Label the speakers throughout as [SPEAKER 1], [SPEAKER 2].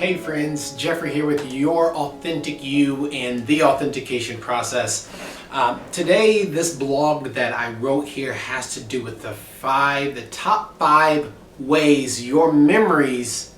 [SPEAKER 1] Hey friends, Jeffrey here with Your Authentic You and the Authentication Process. Today, this blog that I wrote here has to do with the top five ways your memories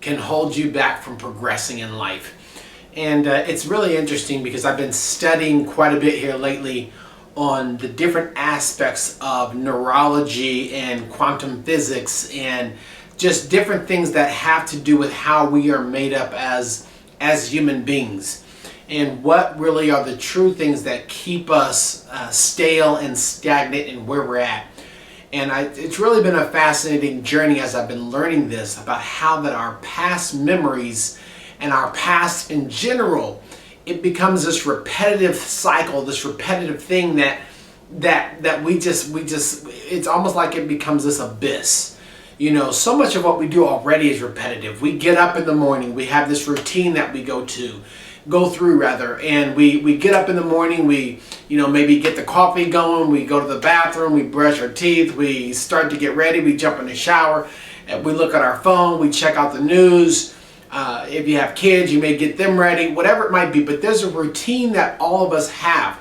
[SPEAKER 1] can hold you back from progressing in life. And it's really interesting because I've been studying quite a bit here lately on the different aspects of neurology and quantum physics and just different things that have to do with how we are made up as human beings, and what really are the true things that keep us stale and stagnant in where we're at. And it's really been a fascinating journey as I've been learning this about how that our past memories and our past in general, it becomes this repetitive cycle, this repetitive thing that we just it's almost like it becomes this abyss. You know, so much of what we do already is repetitive. We get up in the morning, we have this routine that we go through, and we get up in the morning, we, maybe get the coffee going, we go to the bathroom, we brush our teeth, we start to get ready, we jump in the shower, we look at our phone, we check out the news. If you have kids, you may get them ready, whatever it might be, but there's a routine that all of us have.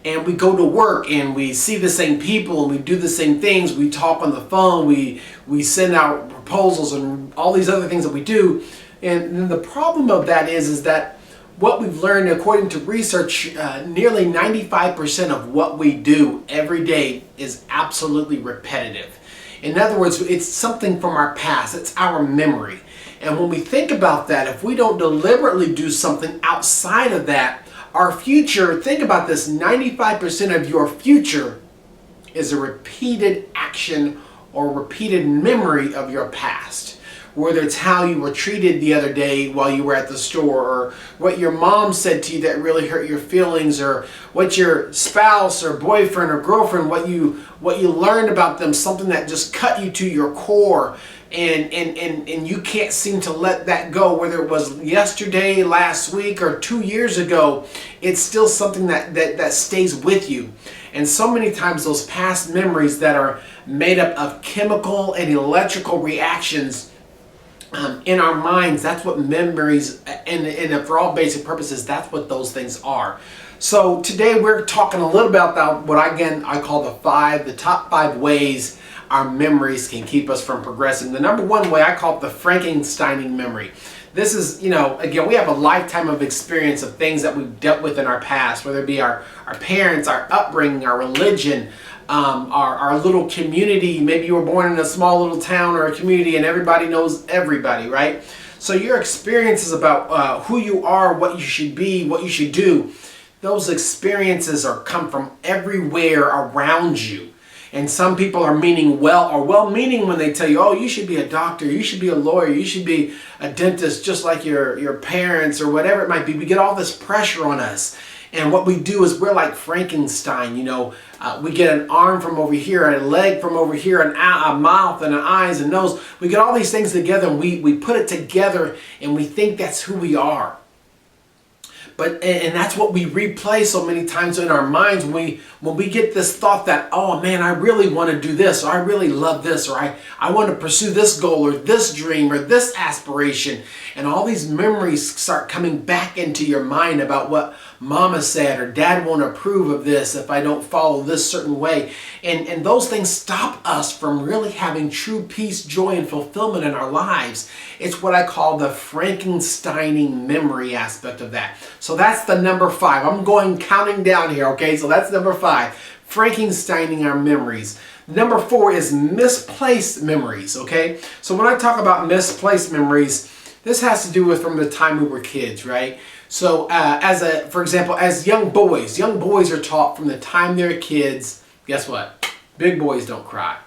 [SPEAKER 1] And we go to work and we see the same people and we do the same things. We talk on the phone, we send out proposals and all these other things that we do. And the problem of that is that what we've learned, according to research, nearly 95% of what we do every day is absolutely repetitive. In other words, it's something from our past, it's our memory. And when we think about that, if we don't deliberately do something outside of that, our future, think about this, 95% of your future is a repeated action or repeated memory of your past. Whether it's how you were treated the other day while you were at the store, or what your mom said to you that really hurt your feelings, or what your spouse or boyfriend or girlfriend, what you learned about them, something that just cut you to your core. And you can't seem to let that go, whether it was yesterday, last week, or 2 years ago. It's still something that stays with you. And so many times those past memories that are made up of chemical and electrical reactions in our minds, that's what memories, and for all basic purposes, that's what those things are. So today we're talking a little bit about what I call the top five ways our memories can keep us from progressing. The number one way, I call it the Frankensteining memory. This is, again, we have a lifetime of experience of things that we've dealt with in our past, whether it be our parents, our upbringing, our religion, our little community. Maybe you were born in a small little town or a community and everybody knows everybody, right? So your experiences about who you are, what you should be, what you should do, those experiences come from everywhere around you. And some people are well-meaning when they tell you, oh, you should be a doctor, you should be a lawyer, you should be a dentist just like your parents, or whatever it might be. We get all this pressure on us. And what we do is we're like Frankenstein, we get an arm from over here, a leg from over here, a mouth and an eyes and nose. We get all these things together and we put it together and we think that's who we are. And that's what we replay so many times in our minds when we get this thought that, oh man, I really want to do this, or I really love this, or I want to pursue this goal or this dream or this aspiration. And all these memories start coming back into your mind about what mama said or dad won't approve of this if I don't follow this certain way. And those things stop us from really having true peace, joy, and fulfillment in our lives. It's what I call the Frankensteining memory aspect of that. So that's the number five. I'm counting down here, okay? So that's number five, Frankensteining our memories. Number four is misplaced memories, okay? So when I talk about misplaced memories, this has to do with from the time we were kids, right? So for example, as young boys are taught from the time they're kids, guess what? Big boys don't cry.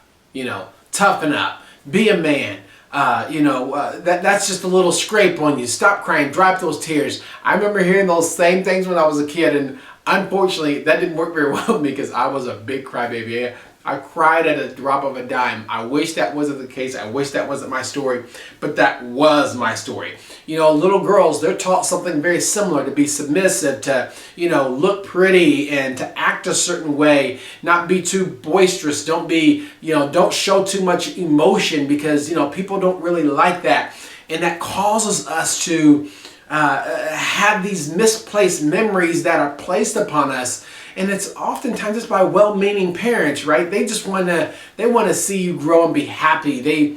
[SPEAKER 1] Toughen up, be a man. That's just a little scrape on you. Stop crying, dry up those tears. I remember hearing those same things when I was a kid, and unfortunately that didn't work very well with me because I was a big crybaby. I cried at a drop of a dime. I wish that wasn't the case. I wish that wasn't my story, but that was my story. Little girls, they're taught something very similar, to be submissive, to, look pretty and to act a certain way, not be too boisterous. Don't show too much emotion because, people don't really like that. And that causes us to have these misplaced memories that are placed upon us. And it's oftentimes just by well-meaning parents, right? They just want to see you grow and be happy. They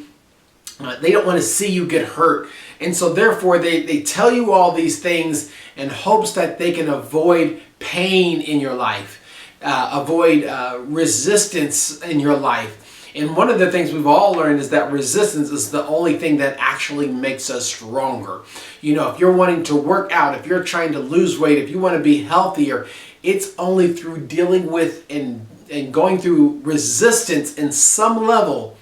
[SPEAKER 1] don't want to see you get hurt. And so therefore they tell you all these things in hopes that they can avoid pain in your life, avoid resistance in your life. And one of the things we've all learned is that resistance is the only thing that actually makes us stronger. You know, if you're wanting to work out, if you're trying to lose weight, if you want to be healthier, it's only through dealing with and going through resistance in some level.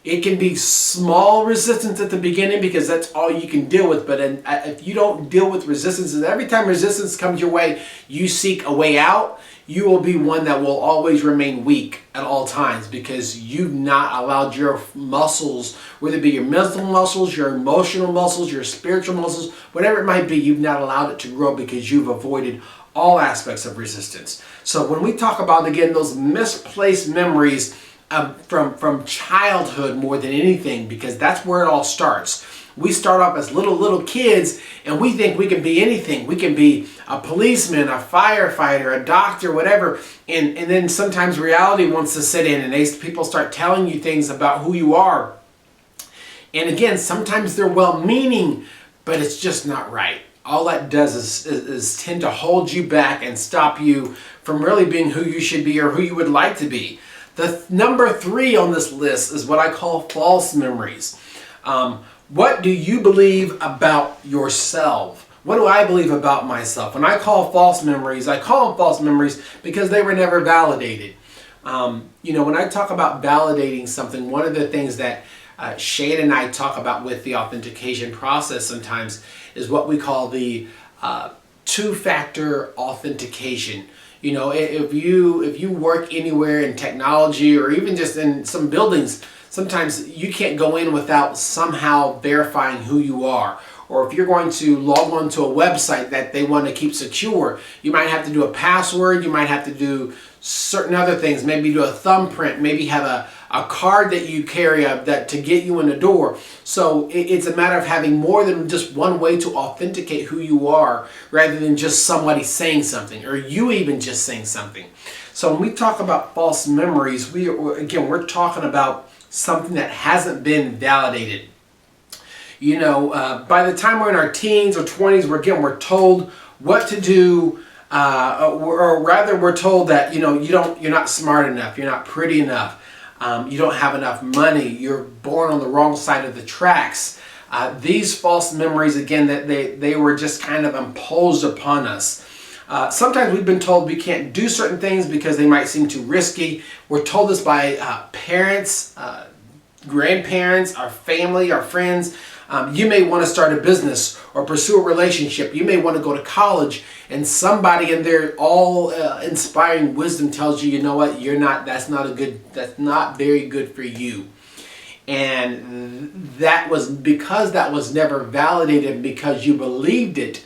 [SPEAKER 1] It can be small resistance at the beginning because that's all you can deal with. But if you don't deal with resistance, every time resistance comes your way, you seek a way out, you will be one that will always remain weak at all times because you've not allowed your muscles, whether it be your mental muscles, your emotional muscles, your spiritual muscles, whatever it might be, you've not allowed it to grow because you've avoided all aspects of resistance. So when we talk about, again, those misplaced memories from childhood more than anything, because that's where it all starts. We start off as little kids and we think we can be anything. We can be a policeman, a firefighter, a doctor, whatever. And then sometimes reality wants to sit in and people start telling you things about who you are. And again, sometimes they're well-meaning, but it's just not right. All that does is tend to hold you back and stop you from really being who you should be or who you would like to be. The number 3 on this list is what I call false memories. What do you believe about yourself? What do I believe about myself? When I call false memories, I call them false memories because they were never validated. You know, when I talk about validating something, one of the things that Shane and I talk about with the authentication process sometimes is what we call the two-factor authentication. You know, if you work anywhere in technology or even just in some buildings, sometimes you can't go in without somehow verifying who you are. Or if you're going to log on to a website that they want to keep secure, you might have to do a password, you might have to do certain other things, maybe do a thumbprint, maybe have a card that you carry that to get you in the door. So it's a matter of having more than just one way to authenticate who you are rather than just somebody saying something or you even just saying something. So when we talk about false memories, we're talking about something that hasn't been validated. You know, by the time we're in our teens or 20s, we're told what to do, or rather we're told that, you know, you're not smart enough, you're not pretty enough, you don't have enough money, you're born on the wrong side of the tracks. These false memories, again, that they were just kind of imposed upon us. Sometimes we've been told we can't do certain things because they might seem too risky. We're told this by parents, grandparents, our family, our friends. You may want to start a business or pursue a relationship. You may want to go to college, and somebody in their all-inspiring wisdom tells you, you know what, that's not very good for you. And that was because that was never validated, because you believed it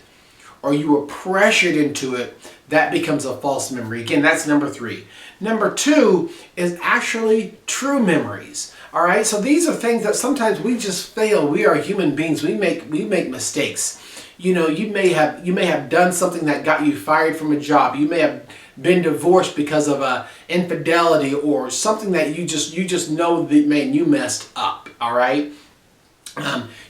[SPEAKER 1] or you were pressured into it, that becomes a false memory. Again, that's number 3. Number 2 is actually true memories. All right, so these are things that sometimes we just fail. We are human beings. We make mistakes. You know, you may have done something that got you fired from a job. You may have been divorced because of infidelity or something that you just know that, man, you messed up. All right.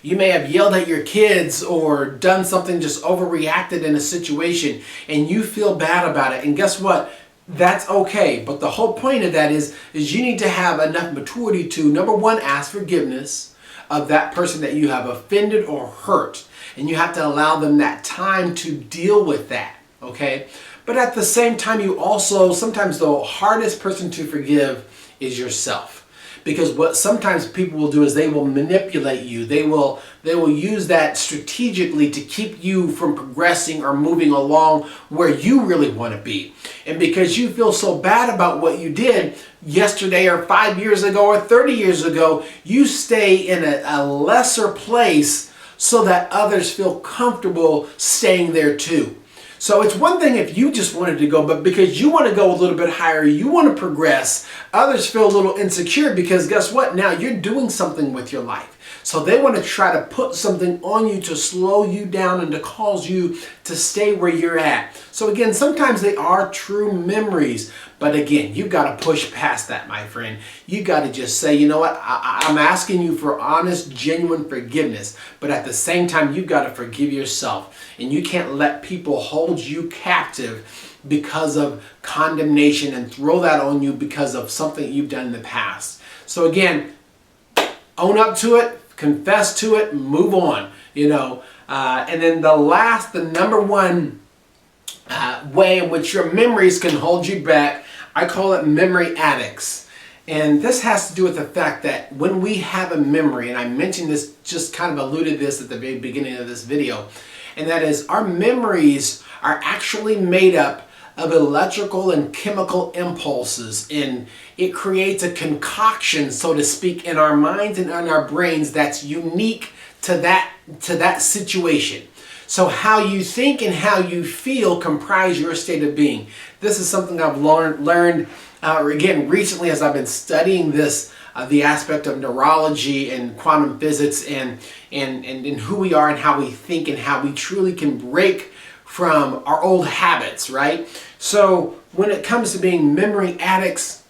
[SPEAKER 1] You may have yelled at your kids or done something, just overreacted in a situation, and you feel bad about it. And guess what? That's okay. But the whole point of that is you need to have enough maturity to, number 1, ask forgiveness of that person that you have offended or hurt. And you have to allow them that time to deal with that. Okay? But at the same time, you also, sometimes the hardest person to forgive is yourself. Because what sometimes people will do is they will manipulate you. They will use that strategically to keep you from progressing or moving along where you really want to be. And because you feel so bad about what you did yesterday or 5 years ago or 30 years ago, you stay in a lesser place so that others feel comfortable staying there too. So it's one thing if you just wanted to go, but because you want to go a little bit higher, you want to progress, others feel a little insecure because guess what? Now you're doing something with your life. So they want to try to put something on you to slow you down and to cause you to stay where you're at. So again, sometimes they are true memories, but again, you've got to push past that, my friend. You've got to just say, you know what, I'm asking you for honest, genuine forgiveness, but at the same time, you've got to forgive yourself, and you can't let people hold you captive because of condemnation and throw that on you because of something you've done in the past. So again, own up to it, confess to it, move on, and then the number one way in which your memories can hold you back, I call it memory addicts. And this has to do with the fact that when we have a memory, and I mentioned this, just kind of alluded this at the very beginning of this video, and that is our memories are actually made up of electrical and chemical impulses, and it creates a concoction, so to speak, in our minds and in our brains that's unique to that situation. So how you think and how you feel comprise your state of being. This is something I've learned again recently as I've been studying this, the aspect of neurology and quantum physics and who we are and how we think and how we truly can break from our old habits, right? So when it comes to being memory addicts,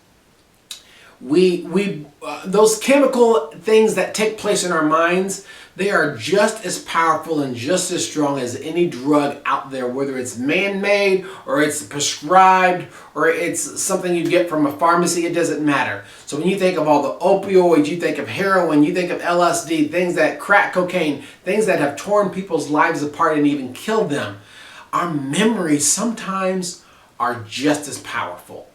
[SPEAKER 1] those chemical things that take place in our minds, they are just as powerful and just as strong as any drug out there, whether it's man-made or it's prescribed or it's something you get from a pharmacy, it doesn't matter. So when you think of all the opioids, you think of heroin, you think of LSD, things that crack cocaine, things that have torn people's lives apart and even killed them, our memories sometimes are just as powerful.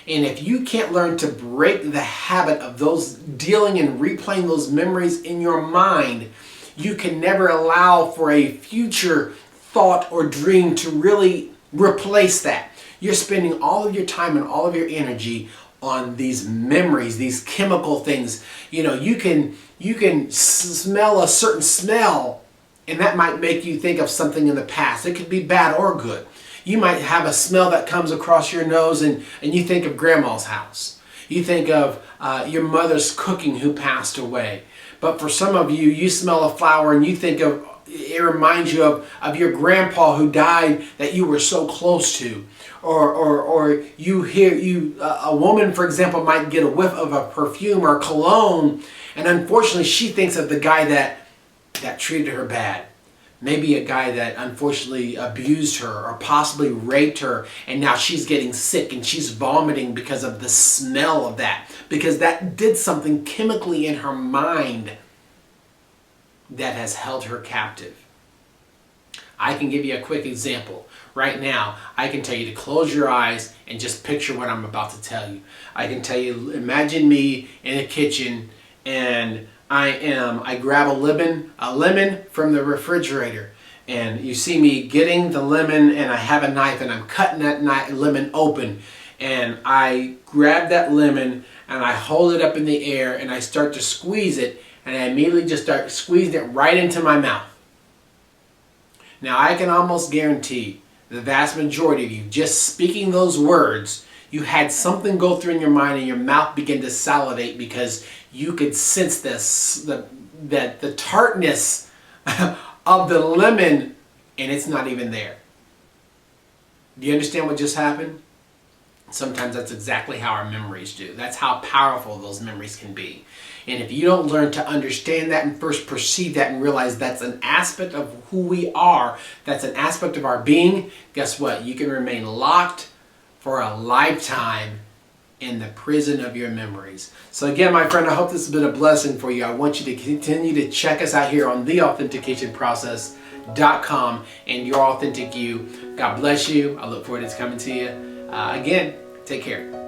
[SPEAKER 1] And if you can't learn to break the habit of those dealing and replaying those memories in your mind, you can never allow for a future thought or dream to really replace that. You're spending all of your time and all of your energy on these memories, these chemical things. You can smell a certain smell, and that might make you think of something in the past. It could be bad or good. You might have a smell that comes across your nose and you think of grandma's house. You think of your mother's cooking who passed away. But for some of you, you smell a flower and you think of, it reminds you of your grandpa who died that you were so close to. Or you hear, a woman, for example, might get a whiff of a perfume or cologne, and unfortunately she thinks of the guy that treated her bad. Maybe a guy that unfortunately abused her or possibly raped her, and now she's getting sick and she's vomiting because of the smell of that, because that did something chemically in her mind that has held her captive. I can give you a quick example. Right now, I can tell you to close your eyes and just picture what I'm about to tell you. I can tell you, imagine me in a kitchen and I grab a lemon from the refrigerator, and you see me getting the lemon, and I have a knife and I'm cutting that lemon open, and I grab that lemon and I hold it up in the air and I start to squeeze it, and I immediately just start squeezing it right into my mouth. Now I can almost guarantee the vast majority of you, just speaking those words, you had something go through in your mind and your mouth began to salivate because you could sense this, the tartness of the lemon, and it's not even there. Do you understand what just happened? Sometimes that's exactly how our memories do. That's how powerful those memories can be. And if you don't learn to understand that and first perceive that and realize that's an aspect of who we are, that's an aspect of our being, guess what? You can remain locked for a lifetime in the prison of your memories. So again, my friend, I hope this has been a blessing for you. I want you to continue to check us out here on theauthenticationprocess.com and Your Authentic You. God bless you. I look forward to coming to you. Again, take care.